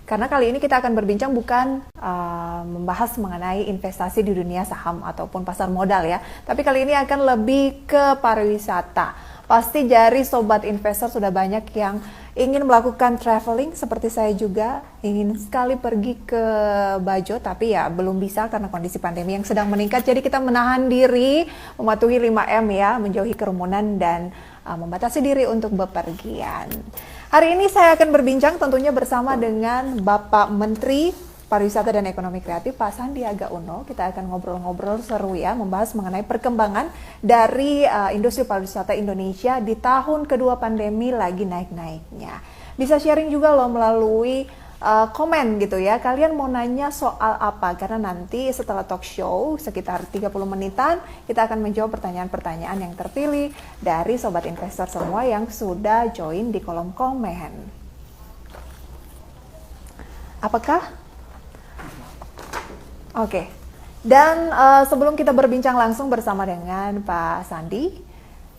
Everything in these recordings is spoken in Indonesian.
Karena kali ini kita akan berbincang bukan membahas mengenai investasi di dunia saham ataupun pasar modal ya, tapi kali ini akan lebih ke pariwisata. Pasti dari sobat investor sudah banyak yang ingin melakukan traveling seperti saya juga, ingin sekali pergi ke Bajo, tapi ya belum bisa karena kondisi pandemi yang sedang meningkat. Jadi kita menahan diri, mematuhi 5M ya, menjauhi kerumunan dan membatasi diri untuk bepergian. Hari ini saya akan berbincang tentunya bersama dengan Bapak Menteri Pariwisata dan Ekonomi Kreatif Pak Sandiaga Uno. Kita akan ngobrol-ngobrol seru ya, membahas mengenai perkembangan dari industri pariwisata Indonesia di tahun kedua pandemi lagi naik-naiknya. Bisa sharing juga loh melalui komen gitu ya, kalian mau nanya soal apa, karena nanti setelah talk show sekitar 30 menitan kita akan menjawab pertanyaan-pertanyaan yang terpilih dari sobat investor semua yang sudah join di kolom komen. Apakah? Oke. Dan sebelum kita berbincang langsung bersama dengan Pak Sandi,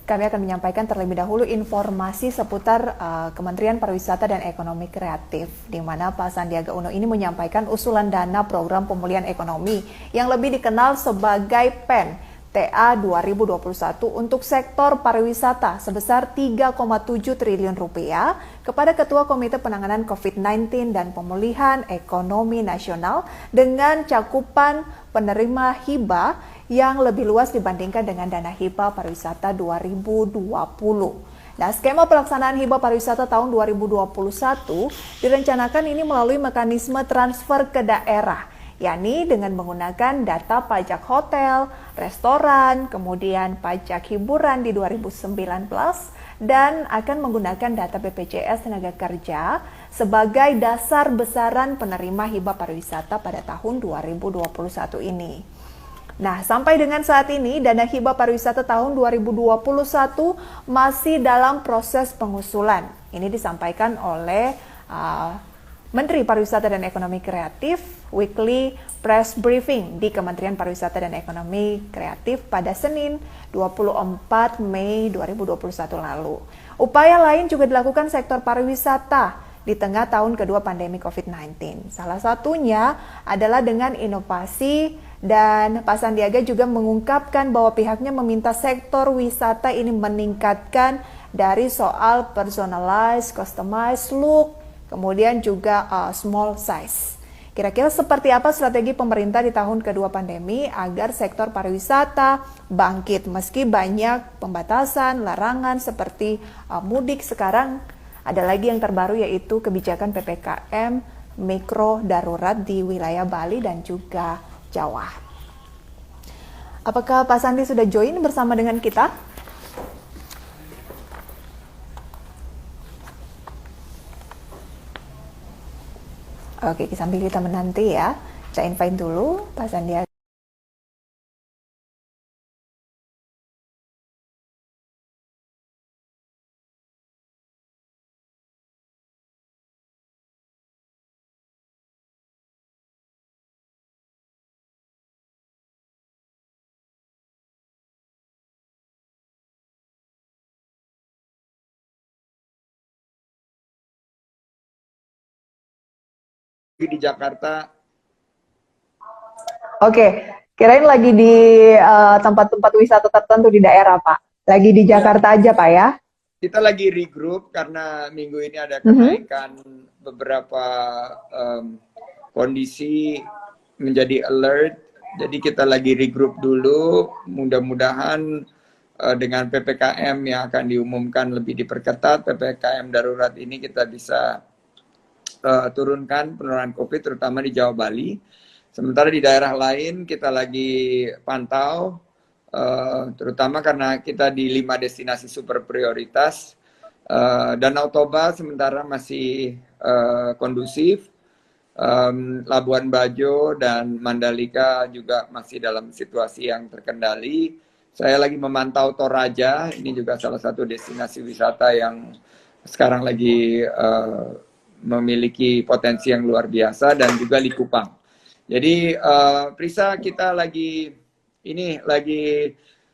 kami akan menyampaikan terlebih dahulu informasi seputar Kementerian Pariwisata dan Ekonomi Kreatif, di mana Pak Sandiaga Uno ini menyampaikan usulan dana program pemulihan ekonomi yang lebih dikenal sebagai PEN TA 2021 untuk sektor pariwisata sebesar 3,7 triliun rupiah kepada Ketua Komite Penanganan COVID-19 dan Pemulihan Ekonomi Nasional dengan cakupan penerima hibah yang lebih luas dibandingkan dengan dana hibah pariwisata 2020. Nah, skema pelaksanaan hibah pariwisata tahun 2021 direncanakan ini melalui mekanisme transfer ke daerah, yakni dengan menggunakan data pajak hotel, restoran, kemudian pajak hiburan di 2019, dan akan menggunakan data BPJS Tenaga Kerja sebagai dasar besaran penerima hibah pariwisata pada tahun 2021 ini. Nah, sampai dengan saat ini, dana hibah pariwisata tahun 2021 masih dalam proses pengusulan. Ini disampaikan oleh Menteri Pariwisata dan Ekonomi Kreatif, weekly press briefing di Kementerian Pariwisata dan Ekonomi Kreatif pada Senin 24 Mei 2021 lalu. Upaya lain juga dilakukan sektor pariwisata di tengah tahun kedua pandemi COVID-19. Salah satunya adalah dengan inovasi, dan Pak Sandiaga juga mengungkapkan bahwa pihaknya meminta sektor wisata ini meningkatkan dari soal personalized, customized look, kemudian juga small size. Kira-kira seperti apa strategi pemerintah di tahun kedua pandemi agar sektor pariwisata bangkit meski banyak pembatasan, larangan seperti mudik sekarang. Ada lagi yang terbaru yaitu kebijakan PPKM mikro darurat di wilayah Bali dan juga Jawa. Apakah Pak Sandi sudah join bersama dengan kita? Oke, sambil kita menanti ya. Saya invite dulu Pak Sandiaga. Di Jakarta. Oke, kirain lagi di tempat-tempat wisata tertentu di daerah, Pak. Lagi di Jakarta aja, Pak ya? Kita lagi regroup karena minggu ini ada kenaikan beberapa kondisi menjadi alert. Jadi kita lagi regroup dulu. Mudah-mudahan dengan PPKM yang akan diumumkan lebih diperketat, PPKM darurat ini kita bisa turunkan penularan COVID terutama di Jawa Bali. Sementara di daerah lain kita lagi pantau, terutama karena kita di 5 destinasi super prioritas. Danau Toba sementara masih kondusif, Labuan Bajo dan Mandalika juga masih dalam situasi yang terkendali. Saya lagi memantau Toraja, ini juga salah satu destinasi wisata yang sekarang lagi memiliki potensi yang luar biasa, dan juga Likupang. Jadi Prisa, kita lagi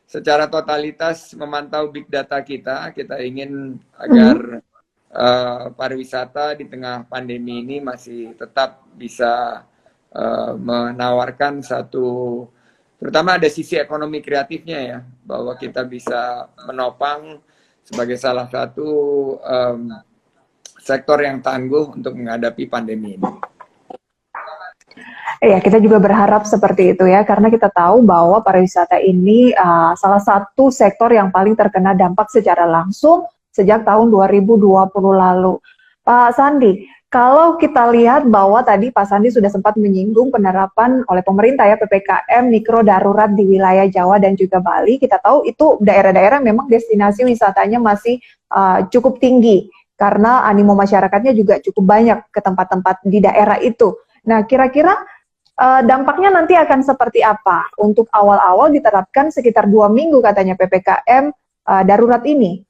secara totalitas memantau big data kita. Kita ingin agar pariwisata di tengah pandemi ini masih tetap bisa menawarkan satu, terutama ada sisi ekonomi kreatifnya ya, bahwa kita bisa menopang sebagai salah satu sektor yang tangguh untuk menghadapi pandemi ini. Iya, kita juga berharap seperti itu ya, karena kita tahu bahwa pariwisata ini salah satu sektor yang paling terkena dampak secara langsung sejak tahun 2020 lalu. Pak Sandi, kalau kita lihat bahwa tadi Pak Sandi sudah sempat menyinggung penerapan oleh pemerintah ya PPKM mikro darurat di wilayah Jawa dan juga Bali, kita tahu itu daerah-daerah memang destinasi wisatanya masih cukup tinggi karena animo masyarakatnya juga cukup banyak ke tempat-tempat di daerah itu. Nah, kira-kira dampaknya nanti akan seperti apa? Untuk awal-awal diterapkan sekitar 2 minggu katanya PPKM darurat ini.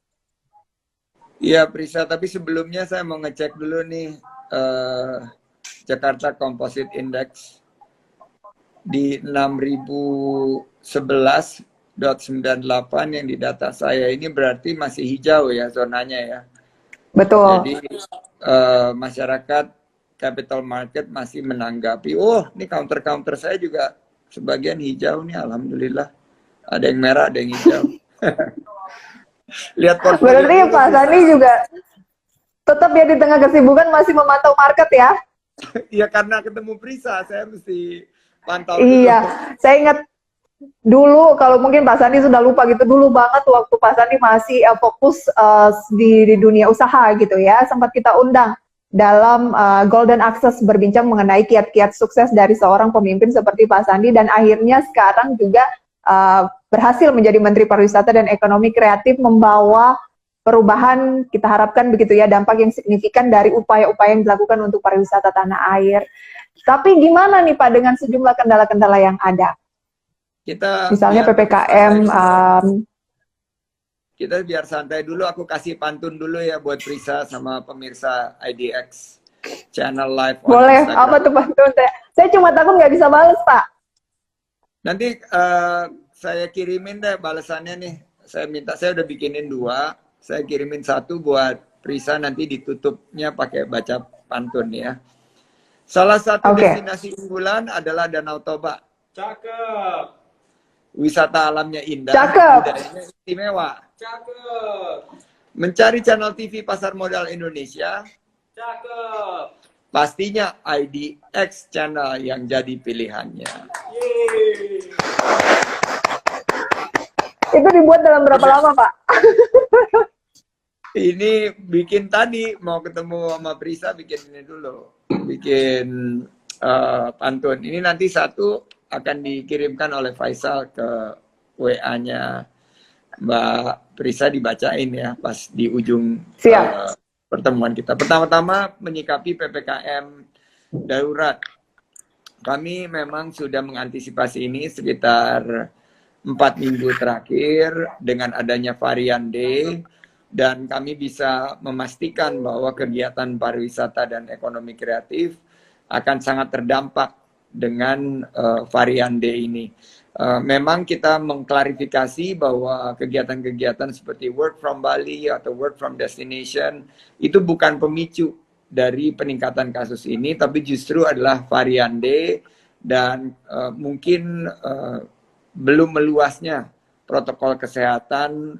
Iya, Prisa, tapi sebelumnya saya mau ngecek dulu nih Jakarta Composite Index di 6011.98 yang di data saya ini berarti masih hijau ya zonanya ya. Betul. Jadi masyarakat capital market masih menanggapi, oh ini counter-counter saya juga sebagian hijau nih, alhamdulillah. Ada yang merah, ada yang hijau. Lihat portfolio. Berarti Pak Sandi juga tetap ya di tengah kesibukan masih memantau market ya? Iya, karena ketemu Prisa, saya mesti pantau dulu. Iya, saya ingat dulu, kalau mungkin Pak Sandi sudah lupa gitu, dulu banget waktu Pak Sandi masih fokus di dunia usaha gitu ya, sempat kita undang dalam Golden Access berbincang mengenai kiat-kiat sukses dari seorang pemimpin seperti Pak Sandi, dan akhirnya sekarang juga berhasil menjadi Menteri Pariwisata dan Ekonomi Kreatif, membawa perubahan, kita harapkan begitu ya, dampak yang signifikan dari upaya-upaya yang dilakukan untuk pariwisata tanah air. Tapi gimana nih Pak dengan sejumlah kendala-kendala yang ada? Misalnya PPKM. Kita biar santai dulu, aku kasih pantun dulu ya buat Prisa sama pemirsa IDX channel live. Boleh, apa tuh pantun? Saya cuma takut nggak bisa bales, Pak. Nanti saya kirimin deh balasannya nih. Saya minta, saya udah bikinin 2. Saya kirimin 1 buat Prisa, nanti ditutupnya pakai baca pantun ya. Salah satu destinasi unggulan adalah Danau Toba. Cakep. Wisata alamnya indah, cakep. Budayanya istimewa. Cakep. Mencari channel TV pasar modal Indonesia. Cakep. Pastinya IDX channel yang jadi pilihannya. Yeay. Itu dibuat dalam berapa lama, Pak? Ini bikin tadi, mau ketemu sama Prisa, bikin ini dulu. Bikin pantun. Ini nanti 1 akan dikirimkan oleh Faisal ke WA-nya Mbak Prisa, dibacain ya pas di ujung pertemuan kita. Pertama-tama menyikapi PPKM darurat. Kami memang sudah mengantisipasi ini sekitar 4 minggu terakhir dengan adanya varian D, dan kami bisa memastikan bahwa kegiatan pariwisata dan ekonomi kreatif akan sangat terdampak dengan varian D ini. Memang kita mengklarifikasi bahwa kegiatan-kegiatan seperti work from Bali atau work from destination itu bukan pemicu dari peningkatan kasus ini, tapi justru adalah varian D, dan mungkin belum meluasnya protokol kesehatan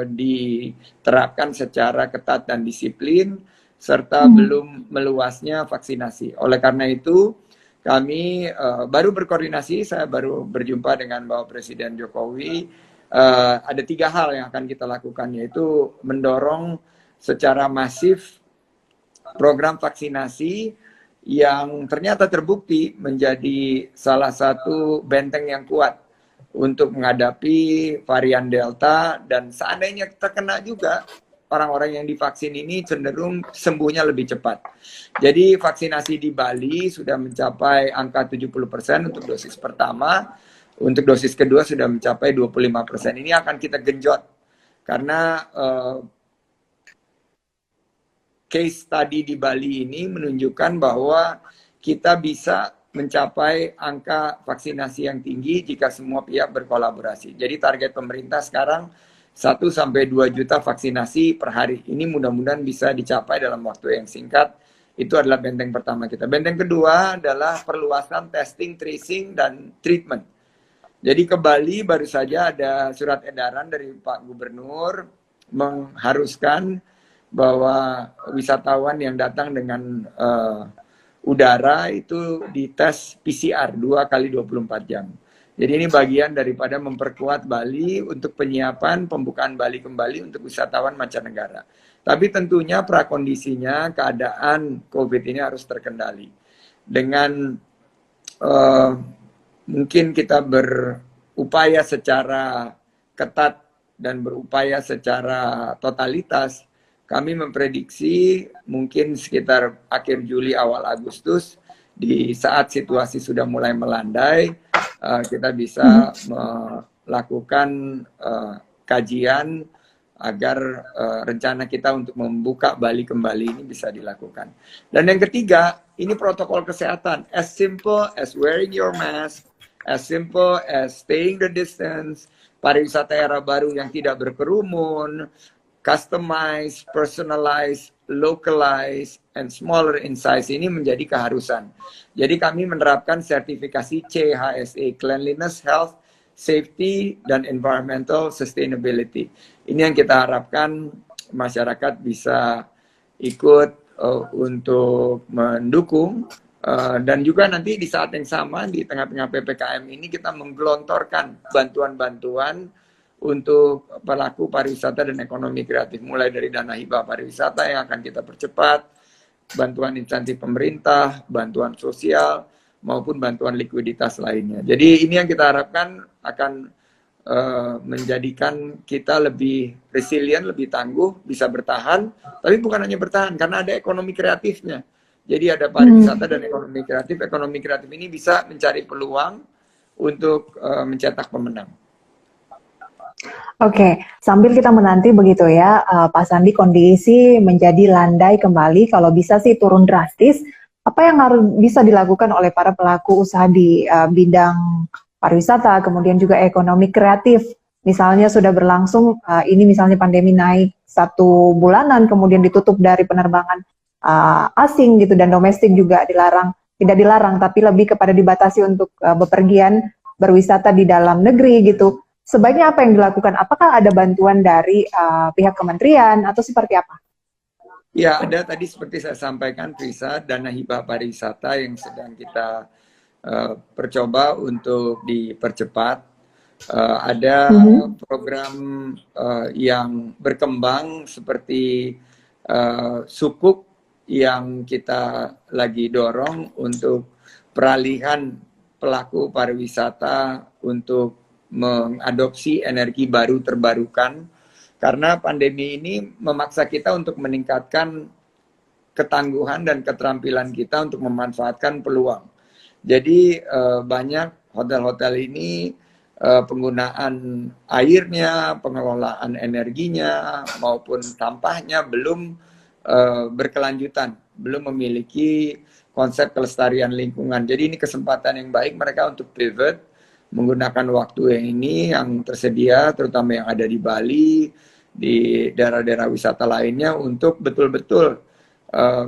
diterapkan secara ketat dan disiplin, serta belum meluasnya vaksinasi. Oleh karena itu, kami baru berkoordinasi, saya baru berjumpa dengan Bapak Presiden Jokowi. Ada 3 hal yang akan kita lakukan, yaitu mendorong secara masif program vaksinasi yang ternyata terbukti menjadi salah satu benteng yang kuat untuk menghadapi varian Delta, dan seandainya terkena juga, orang-orang yang divaksin ini cenderung sembuhnya lebih cepat. Jadi vaksinasi di Bali sudah mencapai angka 70% untuk dosis pertama, untuk dosis kedua sudah mencapai 25%. Ini akan kita genjot, karena case study di Bali ini menunjukkan bahwa kita bisa mencapai angka vaksinasi yang tinggi jika semua pihak berkolaborasi. Jadi target pemerintah sekarang 1 sampai 2 juta vaksinasi per hari. Ini mudah-mudahan bisa dicapai dalam waktu yang singkat. Itu adalah benteng pertama kita. Benteng kedua adalah perluasan testing, tracing, dan treatment. Jadi ke Bali baru saja ada surat edaran dari Pak Gubernur mengharuskan bahwa wisatawan yang datang dengan udara itu dites PCR 2 kali 24 jam. Jadi ini bagian daripada memperkuat Bali untuk penyiapan pembukaan Bali kembali untuk wisatawan mancanegara. Tapi tentunya prakondisinya keadaan COVID ini harus terkendali. Dengan mungkin kita berupaya secara ketat dan berupaya secara totalitas, kami memprediksi mungkin sekitar akhir Juli awal Agustus, di saat situasi sudah mulai melandai, kita bisa melakukan kajian agar rencana kita untuk membuka Bali kembali ini bisa dilakukan. Dan yang ketiga, ini protokol kesehatan. As simple as wearing your mask, as simple as staying the distance, pariwisata era baru yang tidak berkerumun, customized, personalized, localized, and smaller in size ini menjadi keharusan. Jadi kami menerapkan sertifikasi CHSE, Cleanliness, Health, Safety, dan Environmental Sustainability. Ini yang kita harapkan masyarakat bisa ikut untuk mendukung. Dan juga nanti di saat yang sama di tengah-tengah PPKM ini kita menggelontorkan bantuan-bantuan untuk pelaku pariwisata dan ekonomi kreatif, mulai dari dana hibah pariwisata yang akan kita percepat, bantuan insentif pemerintah, bantuan sosial, maupun bantuan likuiditas lainnya. Jadi ini yang kita harapkan akan menjadikan kita lebih resilient, lebih tangguh, bisa bertahan, tapi bukan hanya bertahan, karena ada ekonomi kreatifnya. Jadi ada pariwisata dan ekonomi kreatif. Ekonomi kreatif ini bisa mencari peluang untuk mencetak pemenang. Oke, sambil kita menanti begitu ya, Pak Sandi, kondisi menjadi landai kembali, kalau bisa sih turun drastis. Apa yang harus bisa dilakukan oleh para pelaku usaha di bidang pariwisata, kemudian juga ekonomi kreatif? Misalnya sudah berlangsung, ini misalnya pandemi naik 1 bulanan, kemudian ditutup dari penerbangan asing gitu, dan domestik juga dilarang, tidak dilarang, tapi lebih kepada dibatasi untuk bepergian, berwisata di dalam negeri gitu. Sebaiknya apa yang dilakukan? Apakah ada bantuan dari pihak kementerian atau seperti apa? Ya, ada tadi seperti saya sampaikan, Trisa, dana hibah pariwisata yang sedang kita percoba untuk dipercepat. Ada program yang berkembang seperti sukuk yang kita lagi dorong untuk peralihan pelaku pariwisata untuk mengadopsi energi baru terbarukan, karena pandemi ini memaksa kita untuk meningkatkan ketangguhan dan keterampilan kita untuk memanfaatkan peluang. Jadi banyak hotel-hotel ini penggunaan airnya, pengelolaan energinya maupun sampahnya belum berkelanjutan, belum memiliki konsep kelestarian lingkungan. Jadi ini kesempatan yang baik mereka untuk pivot, menggunakan waktu yang ini yang tersedia, terutama yang ada di Bali, di daerah-daerah wisata lainnya, untuk betul-betul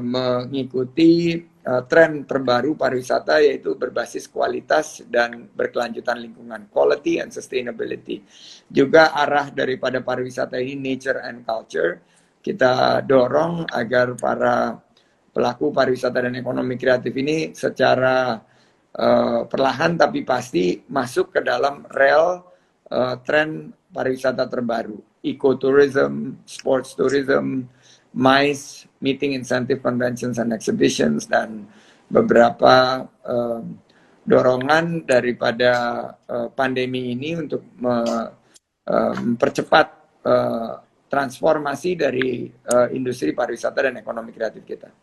mengikuti tren terbaru pariwisata, yaitu berbasis kualitas dan berkelanjutan lingkungan, quality and sustainability. Juga arah daripada pariwisata ini, nature and culture, kita dorong agar para pelaku pariwisata dan ekonomi kreatif ini secara perlahan tapi pasti masuk ke dalam rel tren pariwisata terbaru. Ecotourism, sports tourism, MICE, Meeting Incentive Conventions and Exhibitions, dan beberapa dorongan daripada pandemi ini untuk mempercepat transformasi dari industri pariwisata dan ekonomi kreatif kita.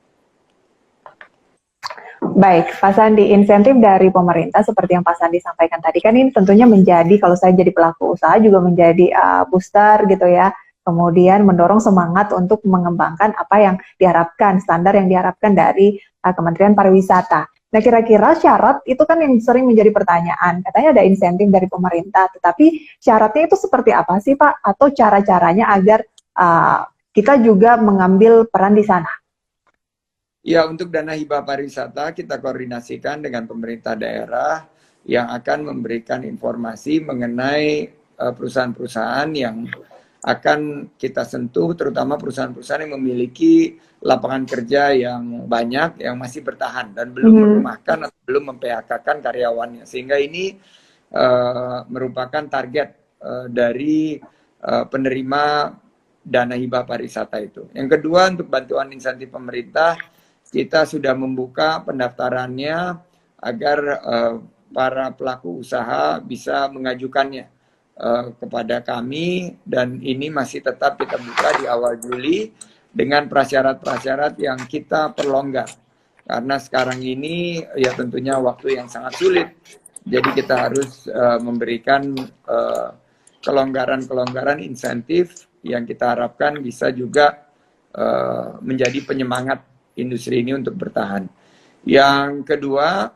Baik, Pak Sandi, insentif dari pemerintah seperti yang Pak Sandi sampaikan tadi kan ini tentunya menjadi, kalau saya jadi pelaku usaha juga menjadi booster gitu ya, kemudian mendorong semangat untuk mengembangkan apa yang diharapkan, standar yang diharapkan dari Kementerian Pariwisata. Nah, kira-kira syarat itu kan yang sering menjadi pertanyaan. Katanya ada insentif dari pemerintah, tetapi syaratnya itu seperti apa sih, Pak? Atau cara-caranya agar kita juga mengambil peran di sana? Ya, untuk dana hibah pariwisata kita koordinasikan dengan pemerintah daerah yang akan memberikan informasi mengenai perusahaan-perusahaan yang akan kita sentuh, terutama perusahaan-perusahaan yang memiliki lapangan kerja yang banyak, yang masih bertahan dan belum merumahkan atau belum memphk-kan karyawannya. Sehingga ini merupakan target dari penerima dana hibah pariwisata itu. Yang kedua, untuk bantuan insentif pemerintah, kita sudah membuka pendaftarannya agar para pelaku usaha bisa mengajukannya kepada kami, dan ini masih tetap kita buka di awal Juli dengan prasyarat-prasyarat yang kita perlonggar karena sekarang ini ya tentunya waktu yang sangat sulit, jadi kita harus memberikan kelonggaran-kelonggaran insentif yang kita harapkan bisa juga menjadi penyemangat industri ini untuk bertahan. Yang kedua,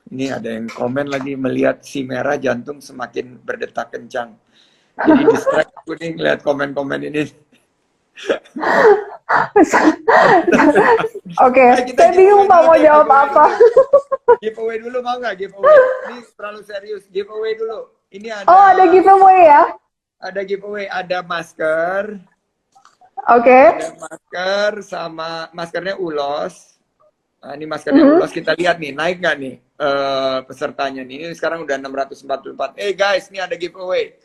ini ada yang komen lagi, melihat si merah jantung semakin berdetak kencang. Jadi distract aku nih ngeliat komen-komen ini. Oke, saya bingung Pak mau jawab apa. Giveaway dulu mau nggak giveaway? Ini terlalu serius. Giveaway dulu. Ini ada. Oh, ada giveaway ya? Ada giveaway, ada masker. Oke. Ada masker sama maskernya ulos. Nah, ini maskernya ulos, kita lihat nih, naik nggak nih pesertanya nih. Ini sekarang udah 644. Guys, ini ada giveaway.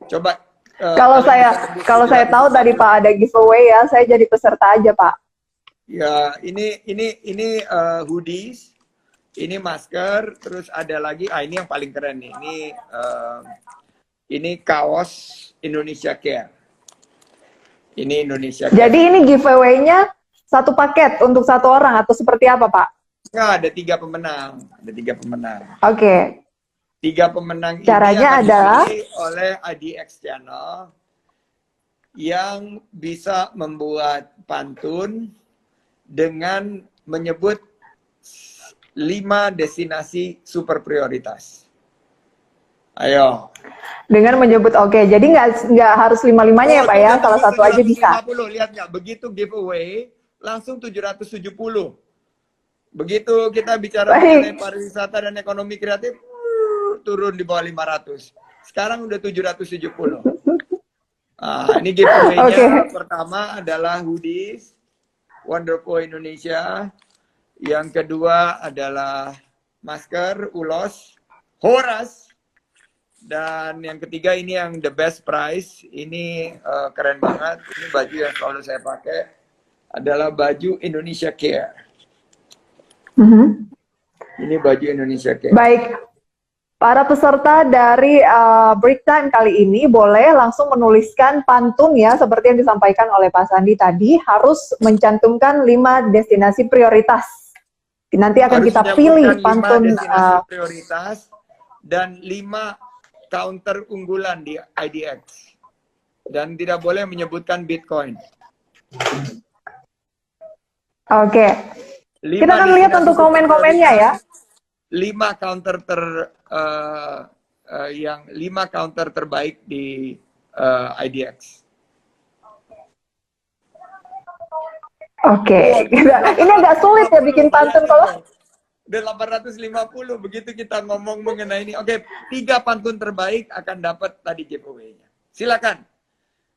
Coba. Kalau saya tahu tadi Pak ada giveaway ya, saya jadi peserta aja Pak. Ya, ini hoodies, ini masker, terus ada lagi, ini yang paling keren nih. Ini kaos Indonesia Care. Ini Indonesia Care. Jadi ini giveaway-nya satu paket untuk satu orang atau seperti apa, Pak? Enggak, ada 3 pemenang. Ada 3 pemenang. Oke. 3 pemenang Caranya ini akan adalah dipilih oleh IDX Channel yang bisa membuat pantun dengan menyebut 5 destinasi super prioritas. Ayo. Dengan menyebut jadi nggak harus 5-5-nya ya Pak ya, salah satu aja bisa. 750, lihat nggak? Begitu giveaway, langsung 770. Begitu kita bicara mengenai pariwisata dan ekonomi kreatif, turun di bawah 500. Sekarang udah 770. Ini giveaway-nya. Pertama adalah hoodies Wonderful Indonesia. Yang kedua adalah masker ulos Horas. Dan yang ketiga ini yang the best price. Ini keren banget. Ini baju yang selalu saya pakai. Adalah baju Indonesia Care. Ini baju Indonesia Care. Baik. Para peserta dari Break Time kali ini boleh langsung menuliskan pantun ya, seperti yang disampaikan oleh Pak Sandi tadi, harus mencantumkan 5 destinasi prioritas. Nanti akan harus kita pilih 5 pantun destinasi prioritas dan 5 counter unggulan di IDX. Dan tidak boleh menyebutkan Bitcoin. Oke. Kita akan lihat untuk komen-komennya ya. 5 counter 5 counter terbaik di IDX. Oke. Ini agak sulit ya bikin pantun kalau udah 850 begitu kita ngomong mengenai ini. Oke, 3 pantun terbaik akan dapat tadi giveaway-nya. Silakan.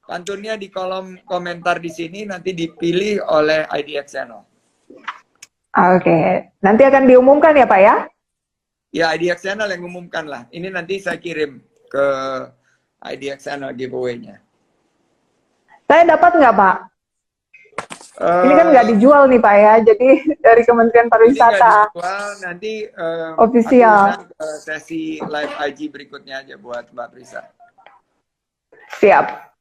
Pantunnya di kolom komentar di sini nanti dipilih oleh IDX Channel. Oke. Nanti akan diumumkan ya, Pak ya? Ya, IDX Channel yang umumkan lah. Ini nanti saya kirim ke IDX Channel giveaway-nya. Saya dapat nggak, Pak? Ini kan nggak dijual nih Pak ya, jadi dari Kementerian Pariwisata. Ini nggak dijual, nanti official. Sesi live IG berikutnya aja buat Mbak Prisa. Siap.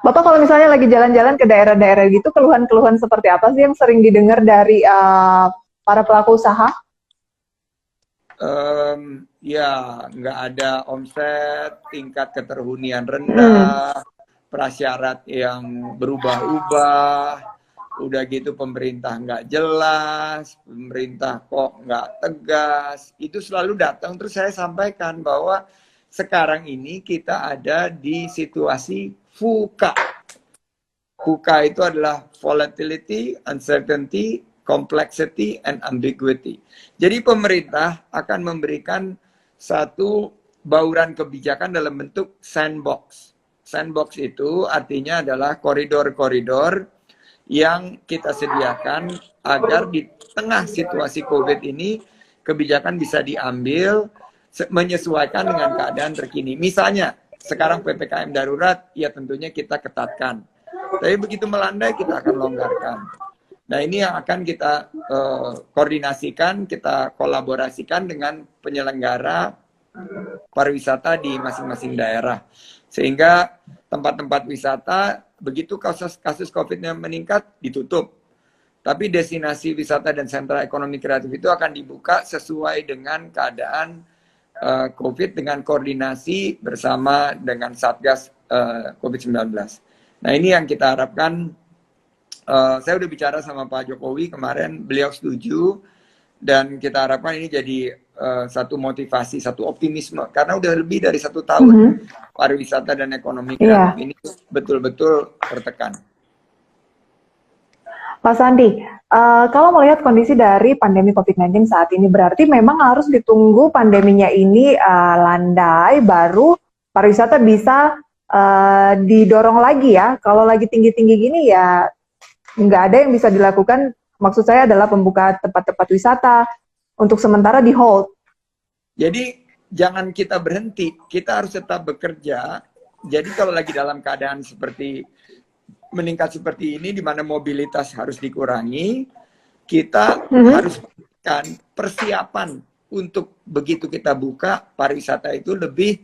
Bapak kalau misalnya lagi jalan-jalan ke daerah-daerah gitu, keluhan-keluhan seperti apa sih yang sering didengar dari para pelaku usaha? Ya, nggak ada omset, tingkat keterhunian rendah, prasyarat yang berubah-ubah, udah gitu pemerintah nggak jelas, pemerintah kok nggak tegas, itu selalu datang. Terus saya sampaikan bahwa sekarang ini kita ada di situasi VUCA. VUCA itu adalah volatility, uncertainty, complexity, and ambiguity. Jadi pemerintah akan memberikan satu bauran kebijakan dalam bentuk sandbox. Sandbox itu artinya adalah koridor-koridor yang kita sediakan agar di tengah situasi COVID ini kebijakan bisa diambil menyesuaikan dengan keadaan terkini. Misalnya, sekarang PPKM darurat, ya tentunya kita ketatkan. Tapi begitu melandai, kita akan longgarkan. Nah, ini yang akan kita koordinasikan, kita kolaborasikan dengan penyelenggara pariwisata di masing-masing daerah. Sehingga tempat-tempat wisata, begitu kasus COVID-nya meningkat, ditutup. Tapi destinasi wisata dan sentra ekonomi kreatif itu akan dibuka sesuai dengan keadaan COVID dengan koordinasi bersama dengan Satgas COVID-19. Nah, ini yang kita harapkan. Saya udah bicara sama Pak Jokowi kemarin, beliau setuju. Dan kita harapkan ini jadi satu motivasi, satu optimisme. Karena udah lebih dari 1 tahun pariwisata dan ekonomi kreatif ini betul-betul tertekan. Pak Sandi, kalau melihat kondisi dari pandemi COVID-19 saat ini, berarti memang harus ditunggu pandeminya ini landai, baru pariwisata bisa didorong lagi ya. Kalau lagi tinggi-tinggi gini ya nggak ada yang bisa dilakukan. Maksud saya adalah pembuka tempat-tempat wisata untuk sementara di hold. Jadi jangan kita berhenti, kita harus tetap bekerja. Jadi kalau lagi dalam keadaan seperti meningkat seperti ini, di mana mobilitas harus dikurangi, kita harus melakukan persiapan untuk begitu kita buka, pariwisata itu lebih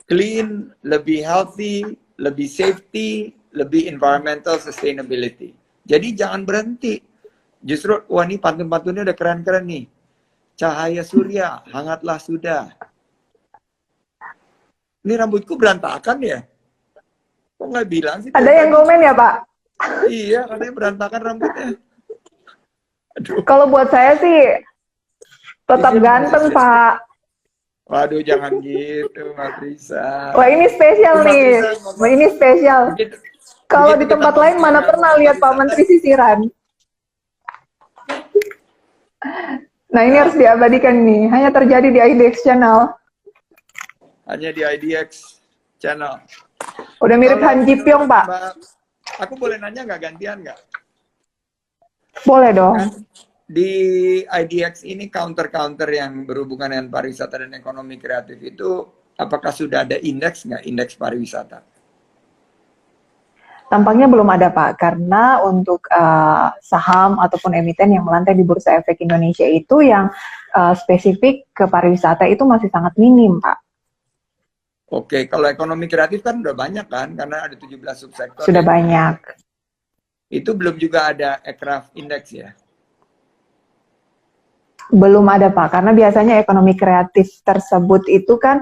clean, lebih healthy, lebih safety, lebih environmental sustainability. Jadi jangan berhenti. Justru, wah ini pantun-pantunnya udah keren-keren nih. Cahaya surya, hangatlah sudah. Ini rambutku berantakan ya? Kok nggak bilang sih? Ada yang komen ya, Pak? Iya, katanya berantakan rambutnya. Aduh. Kalau buat saya sih tetap ganteng, Pak. Waduh, jangan gitu, Mbak Prisa. Wah, ini spesial nih. Ini spesial. Kalau di tempat lain mana pernah lihat Pak Menteri sisiran? Nah, ini harus diabadikan nih. Hanya terjadi di IDX Channel. Hanya di IDX Channel. Udah mirip Han Ji Pyong, Pak. Aku boleh nanya nggak, gantian nggak? Boleh dong. Di IDX ini counter-counter yang berhubungan dengan pariwisata dan ekonomi kreatif itu, apakah sudah ada indeks nggak, indeks pariwisata? Tampaknya belum ada, Pak, karena untuk saham ataupun emiten yang melantai di Bursa Efek Indonesia itu yang spesifik ke pariwisata itu masih sangat minim, Pak. Oke, kalau ekonomi kreatif kan udah banyak kan, karena ada 17 subsektor. Sudah banyak. Itu belum juga ada Aircraft Index ya? Belum ada, Pak, karena biasanya ekonomi kreatif tersebut itu kan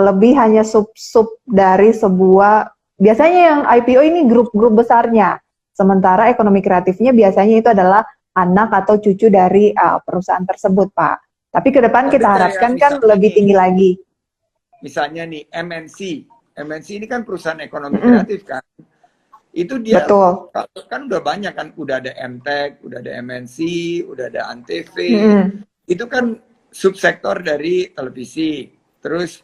lebih hanya sub-sub dari sebuah. Biasanya yang IPO ini grup-grup besarnya, sementara ekonomi kreatifnya biasanya itu adalah anak atau cucu dari perusahaan tersebut, Pak. Tapi ke depan kita harapkan kan lebih tinggi lagi. Misalnya nih MNC ini kan perusahaan ekonomi kreatif kan, itu dia Betul. kan udah banyak kan, udah ada MTech, udah ada MNC, udah ada Antv, itu kan subsektor dari televisi, terus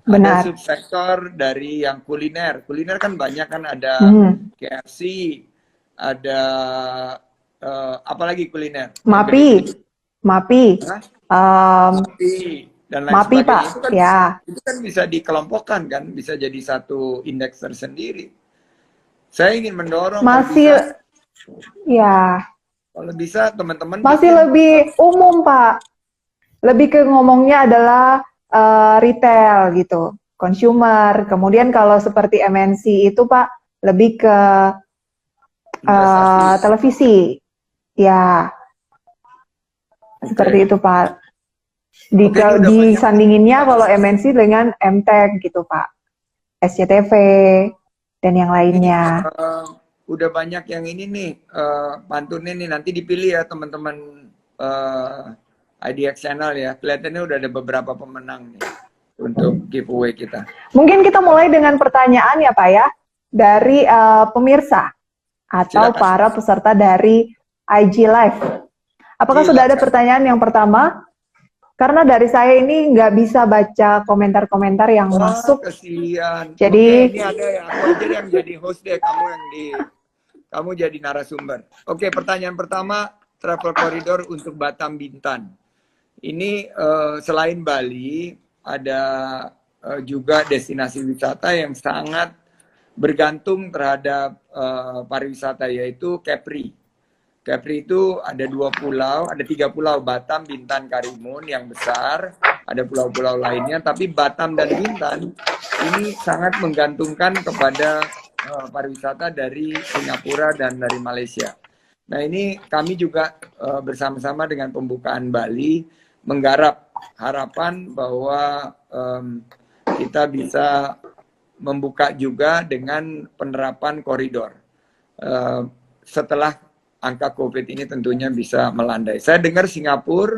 Benar. ada subsektor dari yang kuliner kan banyak kan, ada KFC, ada apalagi kuliner? MAPI. Dan lain MAPI, sebagainya. Pak. Itu kan, ya. Itu kan bisa dikelompokkan kan, bisa jadi satu indeks tersendiri. Saya ingin mendorong Masih, ya. Kalau bisa teman-teman Masih lebih umum, Pak. Lebih ke ngomongnya adalah retail gitu, consumer. Kemudian kalau seperti MNC itu, Pak, lebih ke televisi. Ya. Seperti itu, Pak. Disandinginnya kalau MNC dengan MTech gitu, Pak. SCTV dan yang lainnya. udah banyak yang ini nih pantunnya nih, nanti dipilih ya teman-teman IDX Channel ya. Kelihatannya udah ada beberapa pemenang nih untuk giveaway kita. Mungkin kita mulai dengan pertanyaan ya Pak ya, dari pemirsa atau Silakan. para peserta dari IG Live. Apakah sudah ada pertanyaan yang pertama? Karena dari saya ini nggak bisa baca komentar-komentar yang masuk. Kesian. Jadi Oke, ini ada ya, aku aja yang jadi host deh, kamu jadi narasumber. Oke, pertanyaan pertama, travel corridor untuk Batam Bintan. Ini selain Bali, ada juga destinasi wisata yang sangat bergantung terhadap pariwisata, yaitu Kepri. Kepri itu ada 3 pulau, Batam, Bintan, Karimun yang besar, ada pulau-pulau lainnya, tapi Batam dan Bintan ini sangat menggantungkan kepada pariwisata dari Singapura dan dari Malaysia. Nah ini kami juga bersama-sama dengan pembukaan Bali menggarap harapan bahwa kita bisa membuka juga dengan penerapan koridor setelah angka COVID ini tentunya bisa melandai. Saya dengar Singapura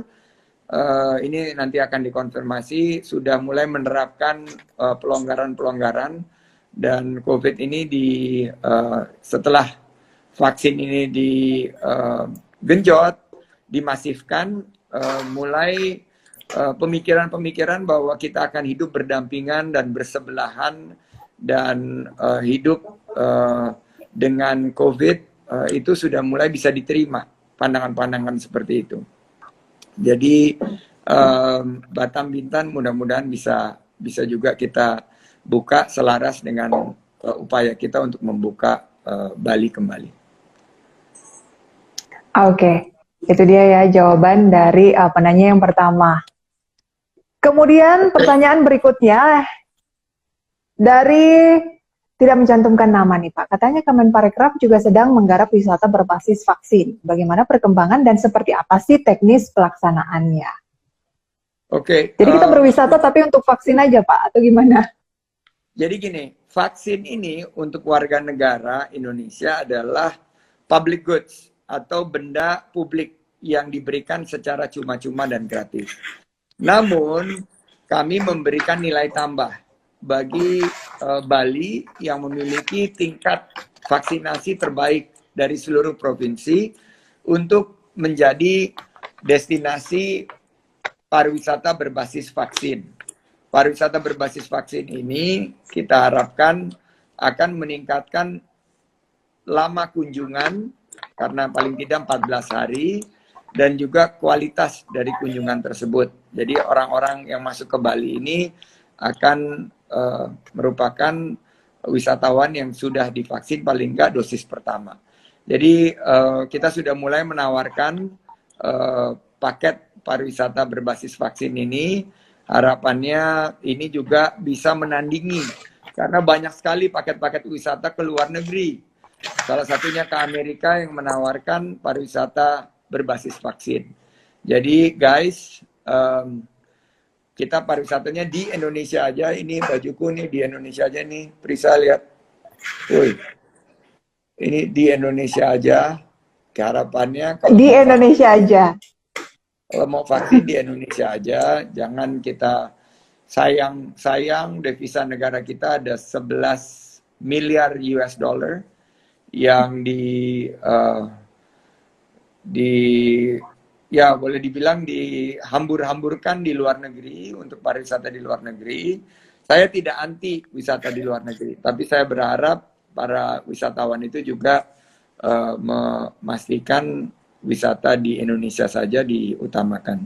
ini nanti akan dikonfirmasi sudah mulai menerapkan pelonggaran-pelonggaran, dan COVID ini setelah vaksin ini digenjot, dimasifkan, mulai pemikiran-pemikiran bahwa kita akan hidup berdampingan dan bersebelahan dan hidup dengan COVID. Itu sudah mulai bisa diterima pandangan-pandangan seperti itu. Jadi Batam Bintan mudah-mudahan bisa juga kita buka selaras dengan upaya kita untuk membuka Bali kembali. Oke, itu dia ya jawaban dari penanya yang pertama. Kemudian pertanyaan berikutnya dari tidak mencantumkan nama nih Pak. Katanya Kemenparekraf juga sedang menggarap wisata berbasis vaksin. Bagaimana perkembangan dan seperti apa sih teknis pelaksanaannya? Oke. Jadi kita berwisata tapi untuk vaksin aja Pak, atau gimana? Jadi gini, vaksin ini untuk warga negara Indonesia adalah public goods atau benda publik yang diberikan secara cuma-cuma dan gratis. Namun kami memberikan nilai tambah bagi Bali yang memiliki tingkat vaksinasi terbaik dari seluruh provinsi untuk menjadi destinasi pariwisata berbasis vaksin. Pariwisata berbasis vaksin ini kita harapkan akan meningkatkan lama kunjungan karena paling tidak 14 hari dan juga kualitas dari kunjungan tersebut. Jadi orang-orang yang masuk ke Bali ini akan merupakan wisatawan yang sudah divaksin paling enggak dosis pertama. Jadi kita sudah mulai menawarkan paket pariwisata berbasis vaksin ini. Harapannya ini juga bisa menandingi karena banyak sekali paket-paket wisata ke luar negeri. Salah satunya ke Amerika yang menawarkan pariwisata berbasis vaksin. Jadi guys, kita pariwisatanya di Indonesia aja. Ini bajuku nih di Indonesia aja nih. Prisa lihat. Woi. Ini di Indonesia aja. Harapannya di Indonesia aja. Kalau mau vaksin di Indonesia aja. Jangan kita sayang devisa negara kita ada 11 miliar US dollar yang ya boleh dibilang dihambur-hamburkan di luar negeri untuk pariwisata di luar negeri. Saya tidak anti wisata di luar negeri, tapi saya berharap para wisatawan itu juga memastikan wisata di Indonesia saja diutamakan.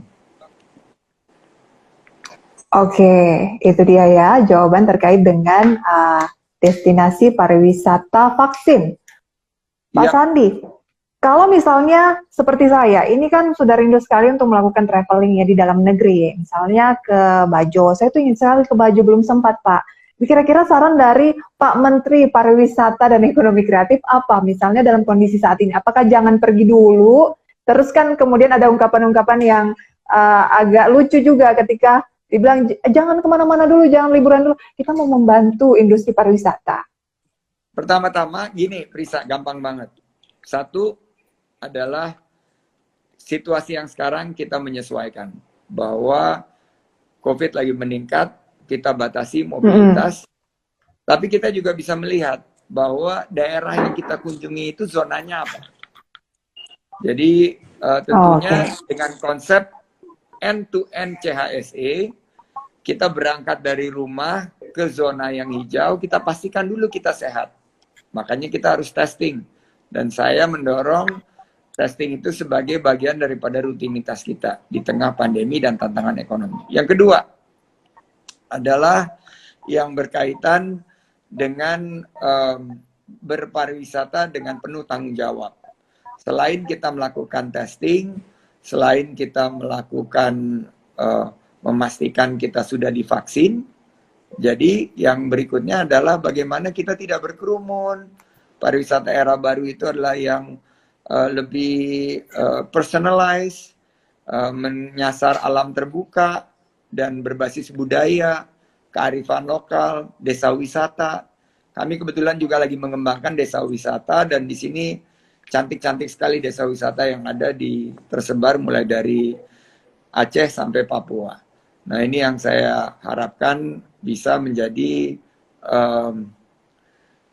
Oke, itu dia ya jawaban terkait dengan destinasi pariwisata vaksin. Pak Sandi, kalau misalnya seperti saya, ini kan sudah rindu sekali untuk melakukan traveling ya di dalam negeri. Misalnya ke Bajo, saya tuh ingin sekali ke Bajo, belum sempat Pak. Kira-kira saran dari Pak Menteri Pariwisata dan Ekonomi Kreatif apa? Misalnya dalam kondisi saat ini, apakah jangan pergi dulu? Terus kan kemudian ada ungkapan-ungkapan yang agak lucu juga ketika dibilang jangan kemana-mana dulu, jangan liburan dulu. Kita mau membantu industri pariwisata. Pertama-tama gini, Prisa, gampang banget. Satu adalah situasi yang sekarang kita menyesuaikan. Bahwa COVID lagi meningkat, kita batasi mobilitas. Tapi kita juga bisa melihat bahwa daerah yang kita kunjungi itu zonanya apa. Jadi tentunya dengan konsep end-to-end CHSE, kita berangkat dari rumah ke zona yang hijau, kita pastikan dulu kita sehat. Makanya kita harus testing. Dan saya mendorong testing itu sebagai bagian daripada rutinitas kita di tengah pandemi dan tantangan ekonomi. Yang kedua adalah yang berkaitan dengan berpariwisata dengan penuh tanggung jawab. Selain kita melakukan testing, selain kita melakukan memastikan kita sudah divaksin, jadi yang berikutnya adalah bagaimana kita tidak berkerumun. Pariwisata era baru itu adalah yang lebih personalized, menyasar alam terbuka dan berbasis budaya, kearifan lokal, desa wisata. Kami kebetulan juga lagi mengembangkan desa wisata dan di sini cantik-cantik sekali desa wisata yang ada tersebar mulai dari Aceh sampai Papua. Nah ini yang saya harapkan bisa menjadi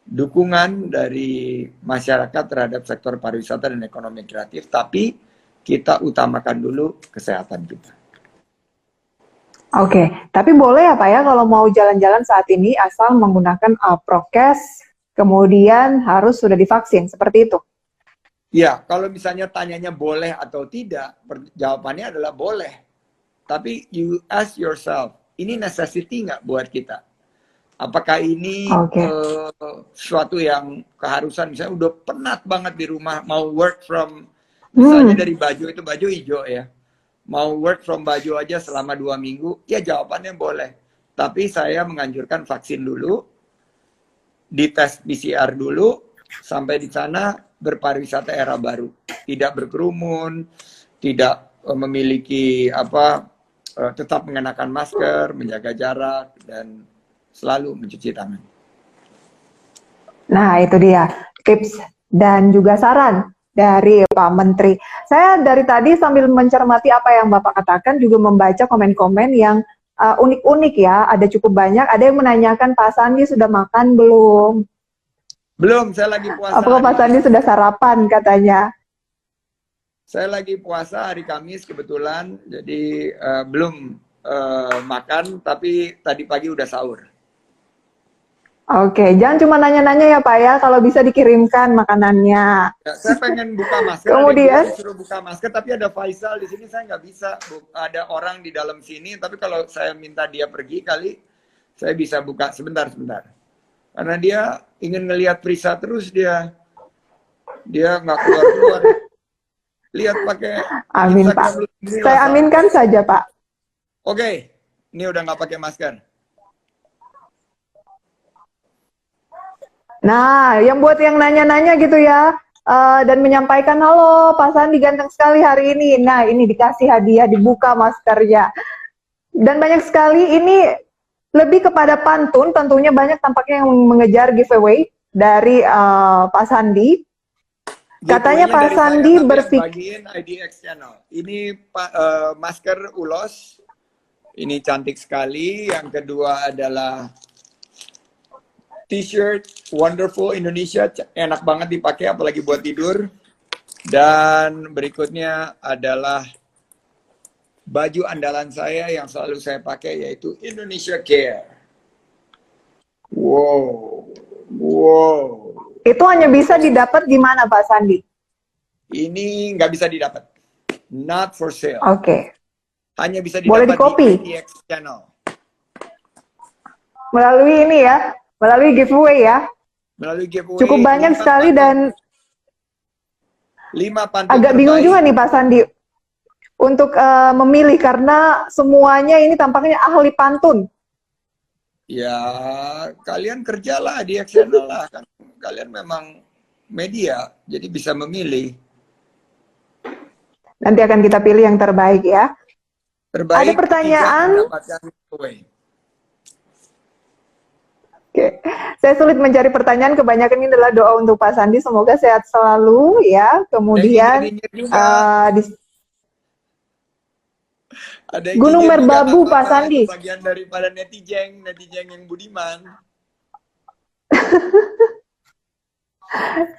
dukungan dari masyarakat terhadap sektor pariwisata dan ekonomi kreatif, tapi kita utamakan dulu kesehatan kita. Oke, tapi boleh ya Pak ya kalau mau jalan-jalan saat ini asal menggunakan prokes, kemudian harus sudah divaksin, seperti itu? Ya, kalau misalnya tanyanya boleh atau tidak, jawabannya adalah boleh. Tapi you ask yourself, ini necessity nggak buat kita? Apakah ini suatu yang keharusan? Misalnya udah penat banget di rumah, mau work from, misalnya dari Bajo itu, Bajo hijau ya. Mau work from Bajo aja selama 2 minggu, ya jawabannya boleh. Tapi saya menganjurkan vaksin dulu, dites PCR dulu, sampai di sana berpariwisata era baru. Tidak berkerumun, tidak memiliki tetap mengenakan masker, menjaga jarak, dan selalu mencuci tangan. Nah, itu dia tips dan juga saran dari Pak Menteri. Saya dari tadi sambil mencermati apa yang Bapak katakan juga membaca komen-komen yang unik-unik ya. Ada cukup banyak. Ada yang menanyakan Pak Sandi sudah makan belum? Belum, saya lagi puasa. Apakah Pak Sandi sudah sarapan katanya? Saya lagi puasa hari Kamis kebetulan, jadi belum makan, tapi tadi pagi udah sahur. Oke, jangan cuma nanya-nanya ya Pak ya, kalau bisa dikirimkan makanannya. Ya, saya pengen buka masker, kemudian disuruh buka masker, tapi ada Faisal di sini, saya nggak bisa. Ada orang di dalam sini, tapi kalau saya minta dia pergi kali, saya bisa buka sebentar. Karena dia ingin ngelihat Prisa terus, dia nggak keluar. Lihat pakai amin Pak. Saya aminkan saja Pak. Oke, ini udah nggak pakai masker. Nah, yang buat yang nanya-nanya gitu ya, dan menyampaikan, halo Pak Sandi ganteng sekali hari ini. Nah, ini dikasih hadiah, dibuka maskernya. Dan banyak sekali ini lebih kepada pantun, tentunya banyak tampaknya yang mengejar giveaway dari Pak Sandi. Katanya Pak Sandi berpikir IDX Channel. Ini masker ulos. Ini cantik sekali. Yang kedua adalah T-shirt Wonderful Indonesia, enak banget dipakai apalagi buat tidur. Dan berikutnya adalah baju andalan saya yang selalu saya pakai, yaitu Indonesia Care. Wow. Itu hanya bisa didapat di mana Pak Sandi? Ini nggak bisa didapat. Not for sale. Oke. Hanya bisa didapat di IDX Channel. Melalui ini ya. Melalui giveaway ya. Melalui giveaway. Cukup banyak sekali dan 5 pantun agak bingung juga nih Pak Sandi untuk memilih karena semuanya ini tampaknya ahli pantun. Ya, kalian kerjalah di Channel lah, kan kalian memang media, jadi bisa memilih. Nanti akan kita pilih yang terbaik ya. Terbaik. Ada pertanyaan. Oke, saya sulit mencari pertanyaan. Kebanyakan ini adalah doa untuk Pak Sandi. Semoga sehat selalu ya. Ada yang Kemudian nyinyir juga. di Ada yang Gunung nyinyir juga, nggak Merbabu, Pak apa-apa. Itu Sandi. bagian daripada netizen yang budiman.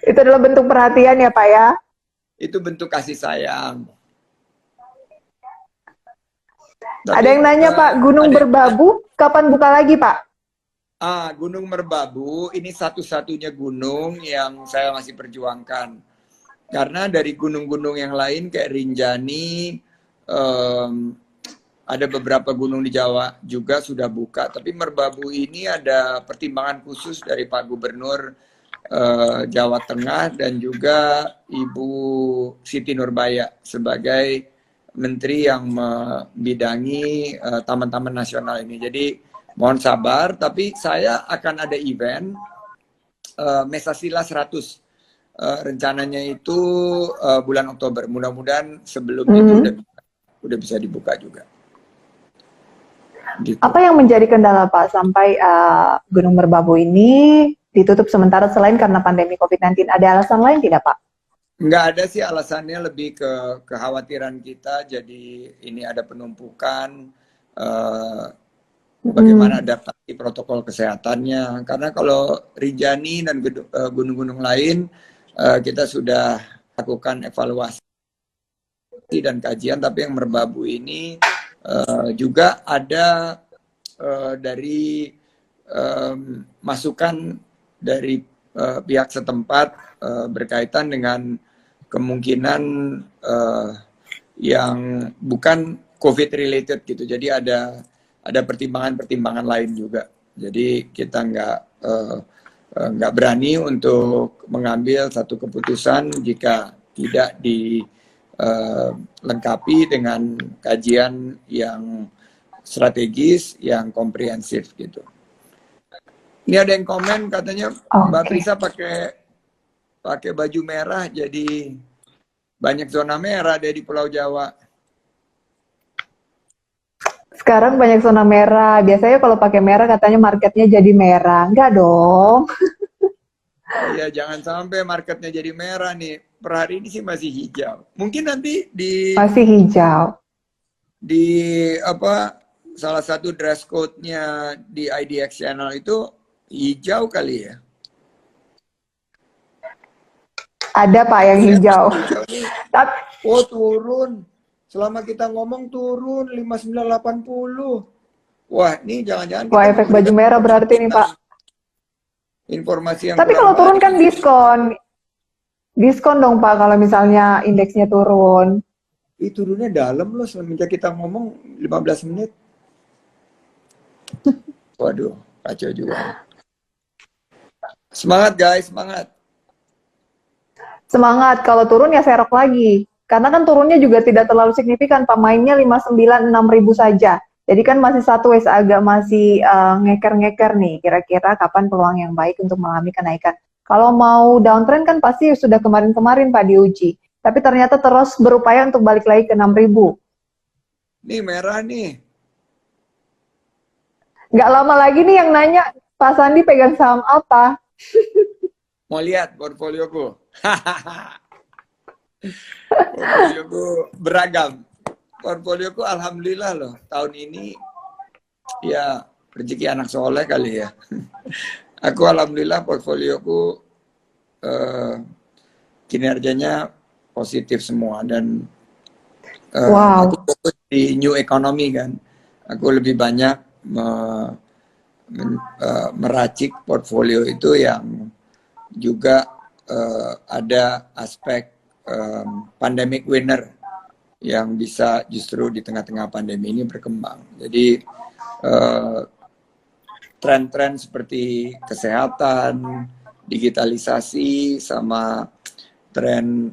Itu adalah bentuk perhatian ya Pak ya. Itu bentuk kasih sayang. Ada yang nanya Pak, Gunung Merbabu kapan buka lagi Pak? Gunung Merbabu ini satu-satunya gunung yang saya masih perjuangkan. Karena dari gunung-gunung yang lain kayak Rinjani, ada beberapa gunung di Jawa juga sudah buka. Tapi Merbabu ini ada pertimbangan khusus dari Pak Gubernur Jawa Tengah dan juga Ibu Siti Nurbaya sebagai menteri yang membidangi taman-taman nasional ini. Jadi mohon sabar, tapi saya akan ada event Mesasila 100. Rencananya itu bulan Oktober. Mudah-mudahan sebelum itu udah bisa dibuka juga. Gitu. Apa yang menjadi kendala Pak sampai Gunung Merbabu ini ditutup sementara selain karena pandemi COVID-19? Ada alasan lain tidak Pak? Nggak ada sih, alasannya lebih ke kekhawatiran kita. Jadi ini ada penumpukan, bagaimana adaptasi protokol kesehatannya. Karena kalau Rinjani dan gunung-gunung lain, kita sudah lakukan evaluasi dan kajian. Tapi yang Merbabu ini juga ada dari masukan dari pihak setempat berkaitan dengan kemungkinan yang bukan COVID related gitu. Jadi ada pertimbangan-pertimbangan lain juga. Jadi kita nggak berani untuk mengambil satu keputusan jika tidak dilengkapi dengan kajian yang strategis, yang komprehensif gitu. Ini ada yang komen katanya Mbak Prisa pakai baju merah jadi banyak zona merah deh di Pulau Jawa. Sekarang banyak zona merah. Biasanya kalau pakai merah katanya marketnya jadi merah. Enggak dong. Iya, jangan sampai marketnya jadi merah nih. Per hari ini sih masih hijau. Mungkin nanti masih hijau. Di salah satu dress code-nya di IDX Channel itu hijau kali ya. Ada Pak yang hijau. Oh turun. Selama kita ngomong turun 5980. Wah ini jangan-jangan. Wah efek baju merah berarti nih Pak. Informasi yang. Tapi kalau turun kan diskon. Diskon dong Pak kalau misalnya indeksnya turun. Turunnya dalam loh semenjak kita ngomong 15 menit. Waduh, kacau juga. Semangat guys, semangat. Semangat, kalau turun ya serok lagi. Karena kan turunnya juga tidak terlalu signifikan, Pak. Mainnya 59-6 ribu saja. Jadi kan masih satu agak masih ngeker-ngeker nih. Kira-kira kapan peluang yang baik untuk mengalami kenaikan. Kalau mau downtrend kan pasti sudah kemarin-kemarin Pak diuji. Tapi ternyata terus berupaya untuk balik lagi ke 6 ribu. Nih merah nih. Nggak lama lagi nih yang nanya, Pak Sandi pegang saham apa? Mau lihat portfolioku? Portfolioku beragam. Portfolioku alhamdulillah loh. Tahun ini ya rezeki anak soleh kali ya. Aku alhamdulillah portfolioku kinerjanya positif semua dan aku fokus di new economy kan. Aku lebih banyak meracik portfolio itu yang juga ada aspek pandemic winner yang bisa justru di tengah-tengah pandemi ini berkembang. Jadi tren-tren seperti kesehatan, digitalisasi, sama tren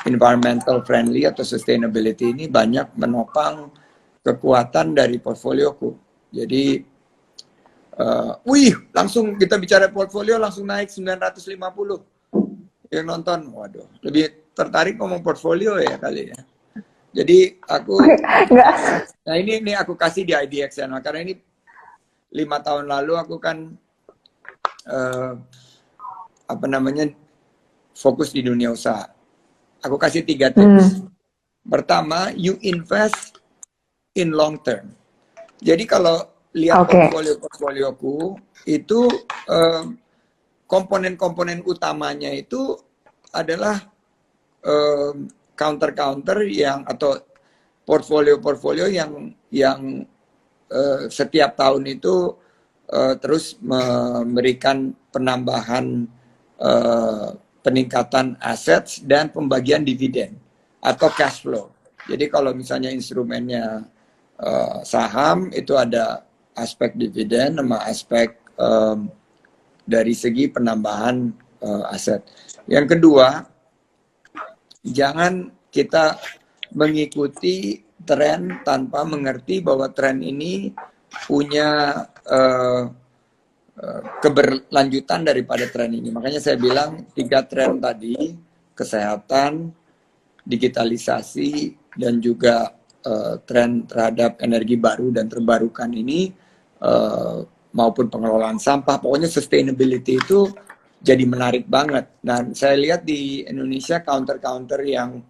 environmental friendly atau sustainability ini banyak menopang kekuatan dari portfolioku. Jadi, langsung kita bicara portfolio langsung naik 950. Yang nonton, waduh, lebih tertarik ngomong portfolio ya kali ya. Jadi aku, nah ini aku kasih di IDX Channel karena ini 5 tahun lalu aku kan eh, fokus di dunia usaha. Aku kasih 3 tips. Pertama, you invest in long term. Jadi kalau lihat portfolioku itu komponen-komponen utamanya itu adalah counter yang atau portfolio yang setiap tahun itu terus memberikan penambahan peningkatan aset dan pembagian dividen atau cash flow. Jadi kalau misalnya instrumennya saham itu ada aspek dividen sama aspek dari segi penambahan aset. Yang kedua, jangan kita mengikuti tren tanpa mengerti bahwa tren ini punya keberlanjutan daripada tren ini. Makanya saya bilang 3 tren tadi, kesehatan, digitalisasi, dan juga tren terhadap energi baru dan terbarukan ini maupun pengelolaan sampah. Pokoknya sustainability itu jadi menarik banget. Dan saya lihat di Indonesia counter-counter yang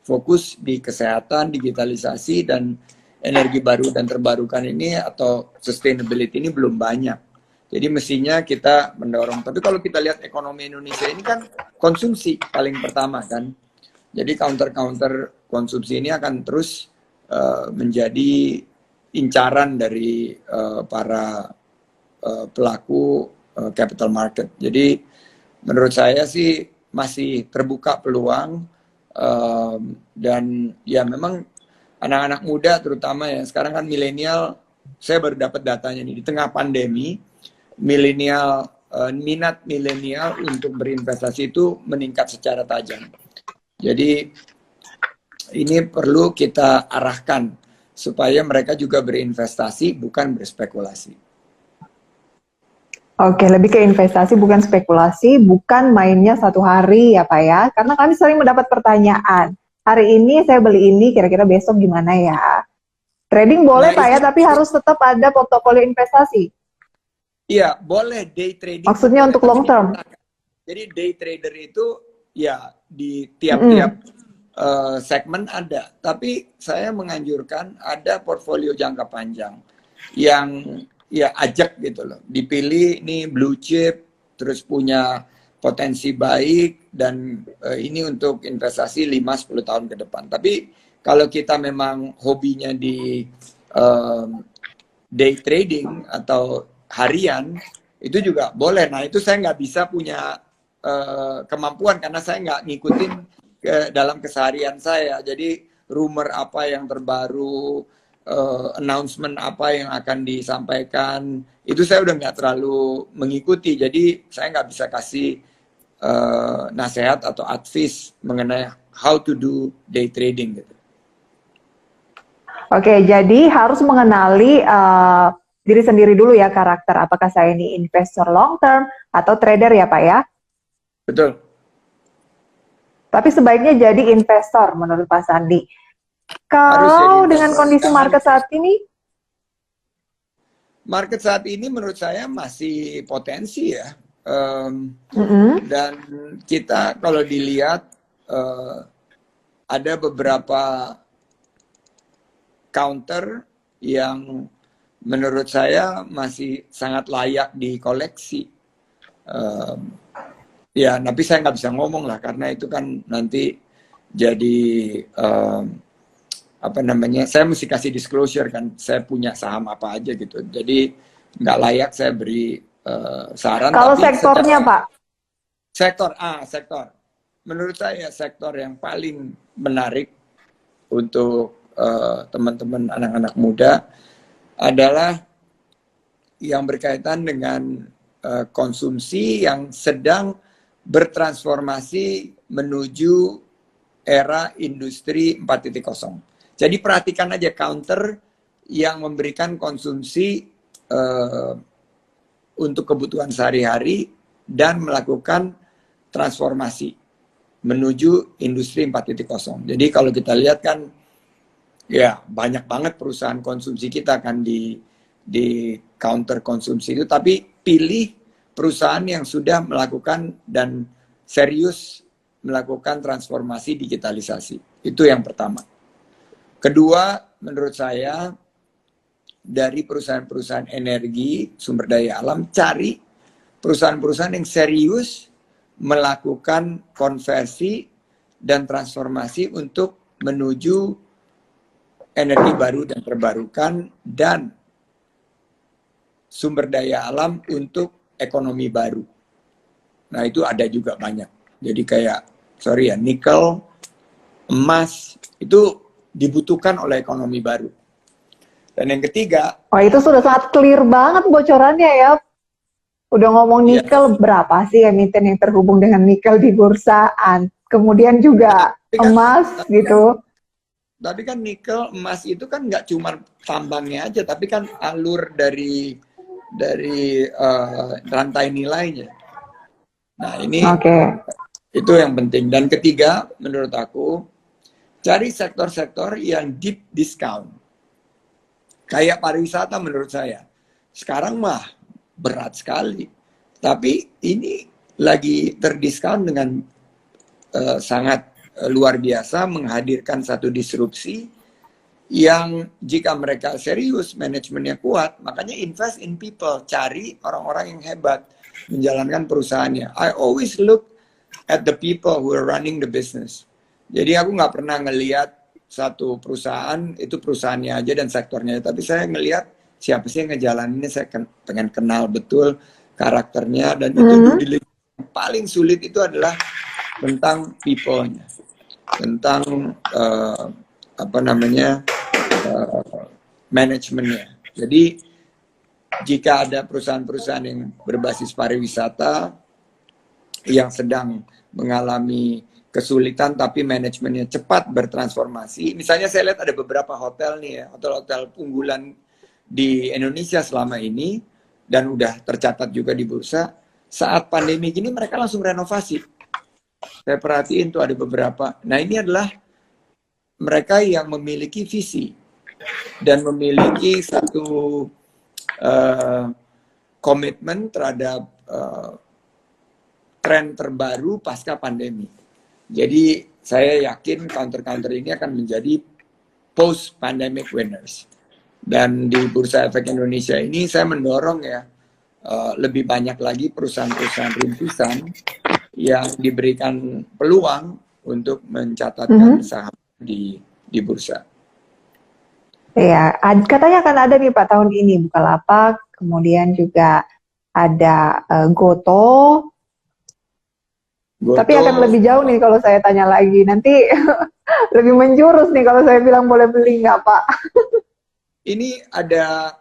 fokus di kesehatan, digitalisasi, dan energi baru dan terbarukan ini atau sustainability ini belum banyak. Jadi mestinya kita mendorong. Tapi kalau kita lihat ekonomi Indonesia ini kan konsumsi paling pertama kan. Jadi counter-counter konsumsi ini akan terus menjadi incaran dari para pelaku capital market. Jadi menurut saya sih masih terbuka peluang dan ya memang anak-anak muda terutama ya sekarang kan milenial, saya baru dapat datanya nih di tengah pandemi milenial minat milenial untuk berinvestasi itu meningkat secara tajam. Jadi ini perlu kita arahkan supaya mereka juga berinvestasi bukan berspekulasi. Oke, lebih ke investasi bukan spekulasi, bukan mainnya satu hari ya Pak ya. Karena kami sering mendapat pertanyaan, hari ini saya beli ini, kira-kira besok gimana ya? Trading boleh Pak ya, tapi harus tetap ada portofolio investasi. Iya, boleh day trading. Maksudnya untuk long term. Jadi day trader itu ya di tiap-tiap segmen ada. Tapi saya menganjurkan ada portfolio jangka panjang yang ya ajak gitu loh. Dipilih nih blue chip, terus punya potensi baik dan ini untuk investasi 5-10 tahun ke depan. Tapi kalau kita memang hobinya di day trading atau harian, itu juga boleh. Nah itu saya nggak bisa punya kemampuan karena saya nggak ngikutin dalam keseharian saya. Jadi rumor apa yang terbaru, announcement apa yang akan disampaikan, itu saya udah nggak terlalu mengikuti. Jadi saya nggak bisa kasih nasihat atau advice mengenai how to do day trading gitu. Oke, jadi harus mengenali diri sendiri dulu ya karakter. Apakah saya ini investor long term atau trader ya Pak ya? Betul. Tapi sebaiknya jadi investor menurut Pak Sandi. Kalau dengan kondisi market saat ini? Market saat ini menurut saya masih potensi ya. Dan kita kalau dilihat ada beberapa counter yang menurut saya masih sangat layak dikoleksi. Ya, tapi saya nggak bisa ngomong lah karena itu kan nanti jadi saya mesti kasih disclosure kan, saya punya saham apa aja gitu. Jadi nggak layak saya beri saran. Kalau tapi sektornya Pak? Sektor. Menurut saya sektor yang paling menarik untuk teman-teman anak-anak muda adalah yang berkaitan dengan konsumsi yang sedang bertransformasi menuju era industri 4.0. Jadi perhatikan aja counter yang memberikan konsumsi untuk kebutuhan sehari-hari dan melakukan transformasi menuju industri 4.0. Jadi kalau kita lihat kan ya banyak banget perusahaan konsumsi kita kan di counter konsumsi itu, tapi pilih perusahaan yang sudah melakukan dan serius melakukan transformasi digitalisasi. Itu yang pertama. Kedua, menurut saya, dari perusahaan-perusahaan energi, sumber daya alam, cari perusahaan-perusahaan yang serius melakukan konversi dan transformasi untuk menuju energi baru dan terbarukan dan sumber daya alam untuk ekonomi baru. Nah, itu ada juga banyak. Jadi kayak, nikel, emas, itu dibutuhkan oleh ekonomi baru. Dan yang ketiga, Oh, itu sudah sangat clear banget bocorannya ya. Udah ngomong ya, nikel, berapa sih emiten yang terhubung dengan nikel di bursaan? Kemudian juga tapi kan, emas gitu. tapi kan nikel, emas itu kan nggak cuma tambangnya aja, tapi kan alur dari rantai nilainya. Nah, ini Oke. itu yang penting. Dan ketiga, menurut aku, cari sektor-sektor yang deep discount. Kayak pariwisata menurut saya. Sekarang mah berat sekali. Tapi ini lagi terdiskon dengan sangat luar biasa, menghadirkan satu disrupsi yang jika mereka serius, manajemennya kuat, makanya invest in people, cari orang-orang yang hebat menjalankan perusahaannya. I always look at the people who are running the business. Jadi aku nggak pernah ngelihat satu perusahaan, itu perusahaannya aja dan sektornya, tapi saya ngelihat siapa sih yang ngejalaninnya, saya pengen kenal betul karakternya, dan itu due diligence yang paling sulit itu adalah tentang people-nya, tentang manajemennya. Jadi jika ada perusahaan-perusahaan yang berbasis pariwisata yang sedang mengalami kesulitan tapi manajemennya cepat bertransformasi. Misalnya saya lihat ada beberapa hotel nih ya, hotel-hotel unggulan di Indonesia selama ini dan udah tercatat juga di bursa. Saat pandemi gini mereka langsung renovasi. Saya perhatiin tuh ada beberapa. Nah, ini adalah mereka yang memiliki visi dan memiliki satu komitmen terhadap tren terbaru pasca pandemi. Jadi saya yakin counter-counter ini akan menjadi post-pandemic winners. Dan di Bursa Efek Indonesia ini saya mendorong ya, lebih banyak lagi perusahaan-perusahaan rintisan yang diberikan peluang untuk mencatatkan saham di bursa. Iya, katanya akan ada nih Pak tahun ini Bukalapak, kemudian juga ada Goto. Tapi akan lebih jauh nih kalau saya tanya lagi. Nanti lebih menjurus nih kalau saya bilang boleh beli nggak Pak? Ini ada,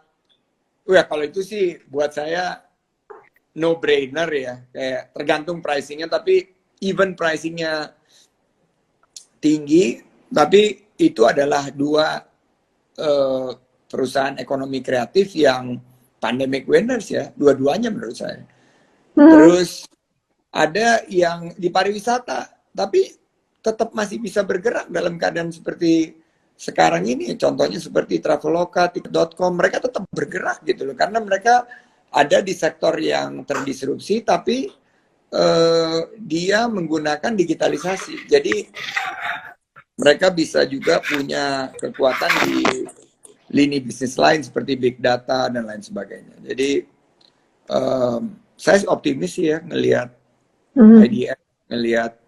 kalau itu sih buat saya no brainer ya. Kayak tergantung pricingnya, tapi even pricingnya tinggi, tapi itu adalah dua perusahaan ekonomi kreatif yang pandemic winners ya. Dua-duanya menurut saya. Terus ada yang di pariwisata, tapi tetap masih bisa bergerak dalam keadaan seperti sekarang ini. Contohnya seperti Traveloka, Tiket.com, mereka tetap bergerak gitu loh. Karena mereka ada di sektor yang terdisrupsi, tapi dia menggunakan digitalisasi. Jadi mereka bisa juga punya kekuatan di lini bisnis lain seperti big data dan lain sebagainya. Jadi saya optimis ya ngelihat IDF, ngelihat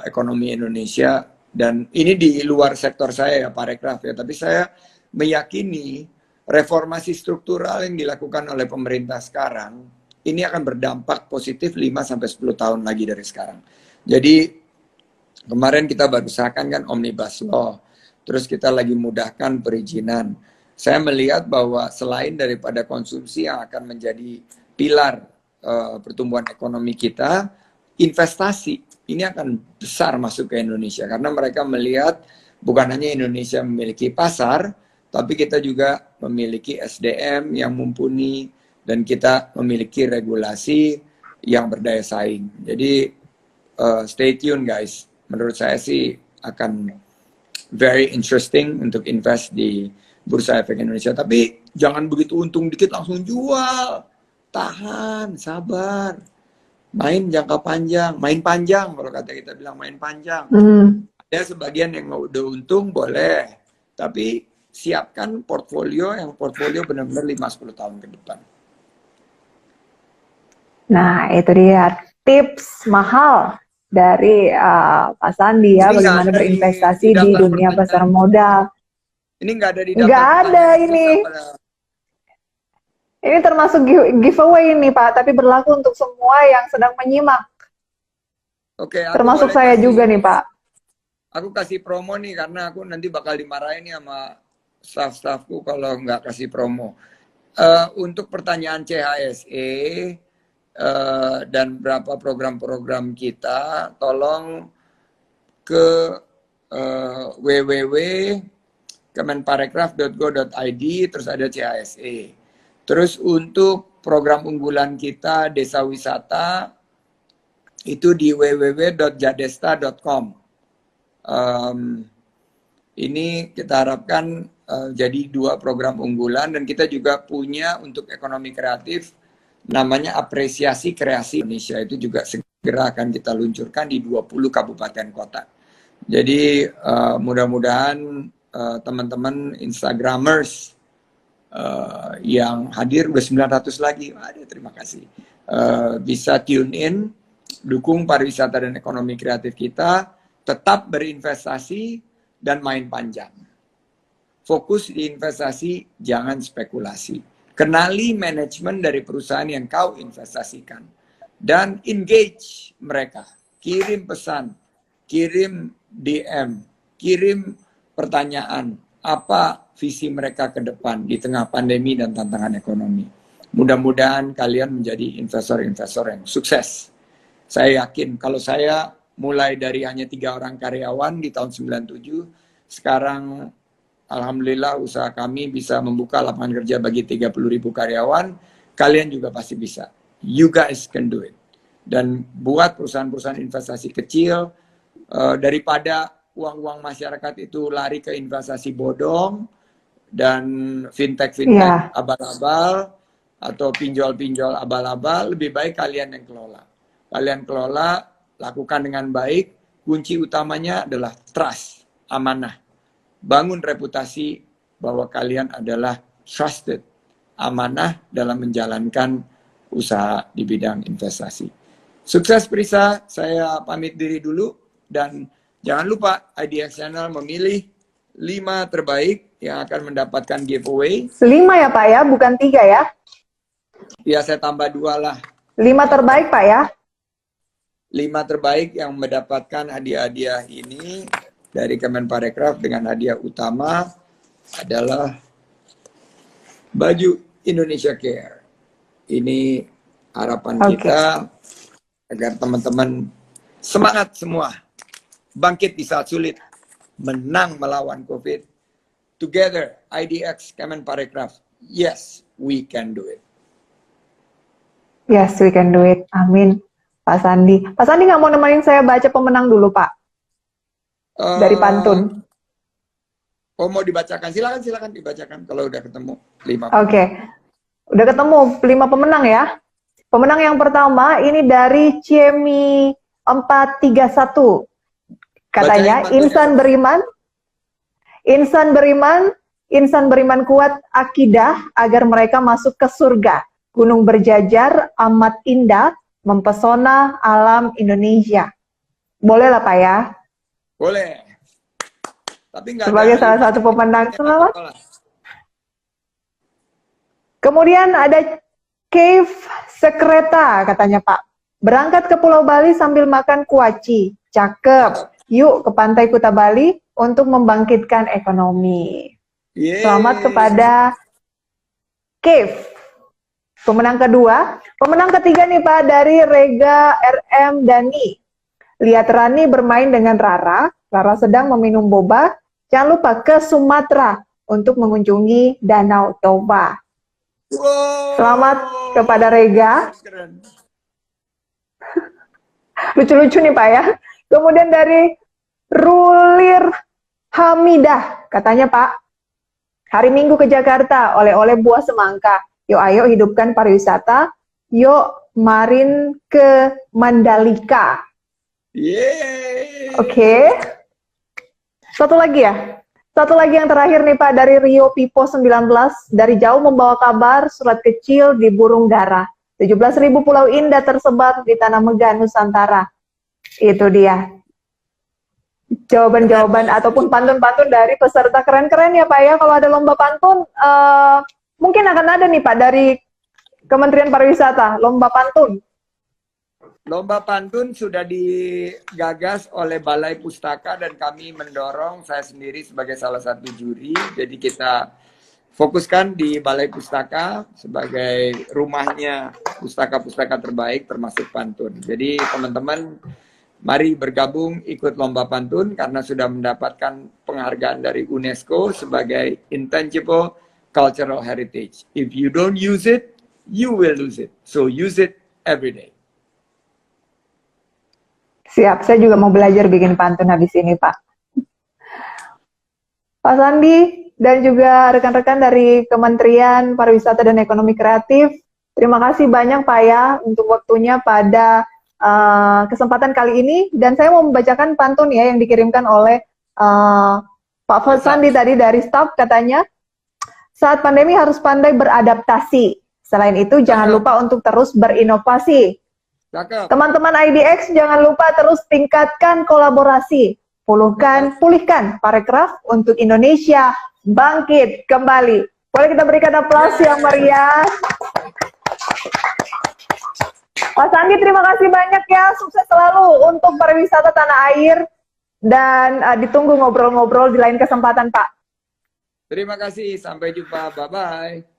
ekonomi Indonesia, dan ini di luar sektor saya ya Parekraf ya, tapi saya meyakini reformasi struktural yang dilakukan oleh pemerintah sekarang ini akan berdampak positif 5-10 tahun lagi dari sekarang. Jadi kemarin kita baru sahkan kan Omnibus Law, terus kita lagi mudahkan perizinan. Saya melihat bahwa selain daripada konsumsi yang akan menjadi pilar pertumbuhan ekonomi kita, investasi ini akan besar masuk ke Indonesia karena mereka melihat bukan hanya Indonesia memiliki pasar, tapi kita juga memiliki SDM yang mumpuni dan kita memiliki regulasi yang berdaya saing. Jadi stay tune guys. Menurut saya sih akan very interesting untuk invest di Bursa Efek Indonesia. Tapi jangan begitu untung dikit langsung jual. Tahan, sabar. Main jangka panjang, main panjang kalau kata kita bilang main panjang. Ada sebagian yang udah untung boleh, tapi siapkan portfolio yang benar-benar 5-10 tahun ke depan. Nah, itu dia tips mahal dari Pak Sandi ya, Ini nggak bagaimana ada berinvestasi di di daftar dunia pasar pertanyaan. modal. Ini nggak ada di daftar Nggak ada pertanyaan ini. kita pada- Ini termasuk giveaway nih Pak, tapi berlaku untuk semua yang sedang menyimak. Oke, aku Termasuk boleh saya kasih- juga nih Pak. Aku kasih promo nih karena aku nanti bakal dimarahin nih sama staff-staffku kalau nggak kasih promo. Untuk pertanyaan CHSE dan berapa program-program kita, tolong ke www.kemenparekraf.go.id terus ada CHSE. Terus untuk program unggulan kita Desa Wisata itu di www.jadesta.com. Ini kita harapkan jadi 2 program unggulan dan kita juga punya untuk ekonomi kreatif namanya Apresiasi Kreasi Indonesia, itu juga segera akan kita luncurkan di 20 kabupaten kota. Jadi mudah-mudahan teman-teman Instagramers yang hadir udah 900 lagi, aduh terima kasih, bisa tune in, dukung pariwisata dan ekonomi kreatif kita, tetap berinvestasi dan main panjang. Fokus di investasi, jangan spekulasi. Kenali manajemen dari perusahaan yang kau investasikan. Dan engage mereka. Kirim pesan, kirim DM, kirim pertanyaan. Apa visi mereka ke depan di tengah pandemi dan tantangan ekonomi. Mudah-mudahan kalian menjadi investor-investor yang sukses. Saya yakin kalau saya mulai dari hanya 3 orang karyawan di tahun 97, sekarang alhamdulillah usaha kami bisa membuka lapangan kerja bagi 30.000 karyawan, kalian juga pasti bisa. You guys can do it. Dan buat perusahaan-perusahaan investasi kecil, daripada uang-uang masyarakat itu lari ke investasi bodong, dan fintech-fintech abal-abal, atau pinjol-pinjol abal-abal, lebih baik kalian yang kelola. Kalian kelola, lakukan dengan baik, kunci utamanya adalah trust, amanah. Bangun reputasi bahwa kalian adalah trusted, amanah dalam menjalankan usaha di bidang investasi. Sukses Prisa, saya pamit diri dulu dan jangan lupa IDX Channel memilih 5 terbaik yang akan mendapatkan giveaway. 5 ya Pak ya, bukan 3 ya? Ya saya tambah 2 lah. 5 terbaik Pak ya? 5 terbaik yang mendapatkan hadiah-hadiah ini dari Kemenparekraf dengan hadiah utama adalah baju Indonesia Care. Ini harapan kita agar teman-teman semangat semua, bangkit di saat sulit, menang melawan COVID. Together, IDX Kemenparekraf, yes, we can do it. Yes, we can do it. Amin. Pak Sandi. Pak Sandi nggak mau nemenin saya baca pemenang dulu, Pak? Dari pantun. Oh, mau dibacakan? Silakan dibacakan kalau udah ketemu 5. Oke. Udah ketemu 5 pemenang ya. Pemenang yang pertama ini dari Cemi 431. Katanya insan beriman, insan beriman kuat akidah agar mereka masuk ke surga. Gunung berjajar amat indah, mempesona alam Indonesia. Boleh lah Pak ya? Boleh. Tapi nggak sebagai salah satu pemenang, selamat. Kemudian ada Cave Sekreta, katanya Pak. Berangkat ke Pulau Bali sambil makan kuaci. Cakep. Yuk ke Pantai Kuta Bali untuk membangkitkan ekonomi. Selamat kepada Cave. Pemenang kedua. Pemenang ketiga nih Pak, dari Rega RM Dani. Lihat Rani bermain dengan Rara. Rara sedang meminum boba. Jangan lupa ke Sumatera untuk mengunjungi Danau Toba. Wow. Selamat kepada Rega. Lucu-lucu nih Pak ya. Kemudian dari Rulir Hamidah, katanya Pak, Hari Minggu ke Jakarta, oleh-oleh buah semangka. Yuk ayo hidupkan pariwisata. Yuk marin ke Mandalika. Yeay. Oke. Satu lagi ya. Satu lagi yang terakhir nih Pak, dari Rio Pipo 19, dari jauh membawa kabar, surat kecil di burung dara. 17.000 pulau indah tersebar di tanah megah Nusantara. Itu dia. Jawaban-jawaban ataupun pantun-pantun dari peserta keren-keren ya Pak ya. Kalau ada lomba pantun, mungkin akan ada nih Pak dari Kementerian Pariwisata, lomba pantun. Lomba pantun sudah digagas oleh Balai Pustaka dan kami mendorong, saya sendiri sebagai salah satu juri. Jadi kita fokuskan di Balai Pustaka sebagai rumahnya pustaka-pustaka terbaik termasuk pantun. Jadi teman-teman mari bergabung ikut lomba pantun karena sudah mendapatkan penghargaan dari UNESCO sebagai Intangible Cultural Heritage. If you don't use it, you will lose it. So use it every day. Siap, saya juga mau belajar bikin pantun habis ini, Pak. Pak Sandi dan juga rekan-rekan dari Kementerian Pariwisata dan Ekonomi Kreatif, terima kasih banyak Pak ya untuk waktunya pada kesempatan kali ini. Dan saya mau membacakan pantun ya yang dikirimkan oleh Pak Sandi tadi dari staf, katanya, saat pandemi harus pandai beradaptasi. Selain itu, jangan lupa untuk terus berinovasi. Cakep. Teman-teman IDX, jangan lupa terus tingkatkan kolaborasi. Pulihkan parekraf untuk Indonesia bangkit kembali. Boleh kita berikan aplaus yang meriah. Pak Sandi, terima kasih banyak ya. Sukses selalu untuk pariwisata tanah air. Dan ditunggu ngobrol-ngobrol di lain kesempatan, Pak. Terima kasih. Sampai jumpa. Bye-bye.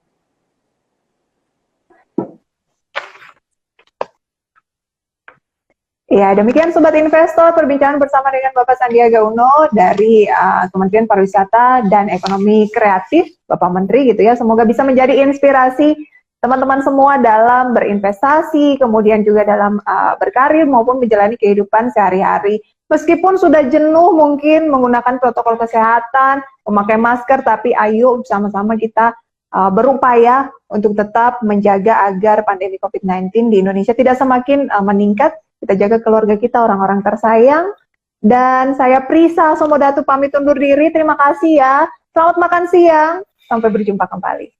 Ya, demikian Sobat Investor, perbincangan bersama dengan Bapak Sandiaga Uno dari Kementerian Pariwisata dan Ekonomi Kreatif, Bapak Menteri gitu ya. Semoga bisa menjadi inspirasi teman-teman semua dalam berinvestasi, kemudian juga dalam berkarir maupun menjalani kehidupan sehari-hari. Meskipun sudah jenuh mungkin menggunakan protokol kesehatan, memakai masker, tapi ayo sama-sama kita berupaya untuk tetap menjaga agar pandemi COVID-19 di Indonesia tidak semakin meningkat. Kita jaga keluarga kita, orang-orang tersayang. Dan saya Prisa Somodatu pamit undur diri. Terima kasih ya. Selamat makan siang. Sampai berjumpa kembali.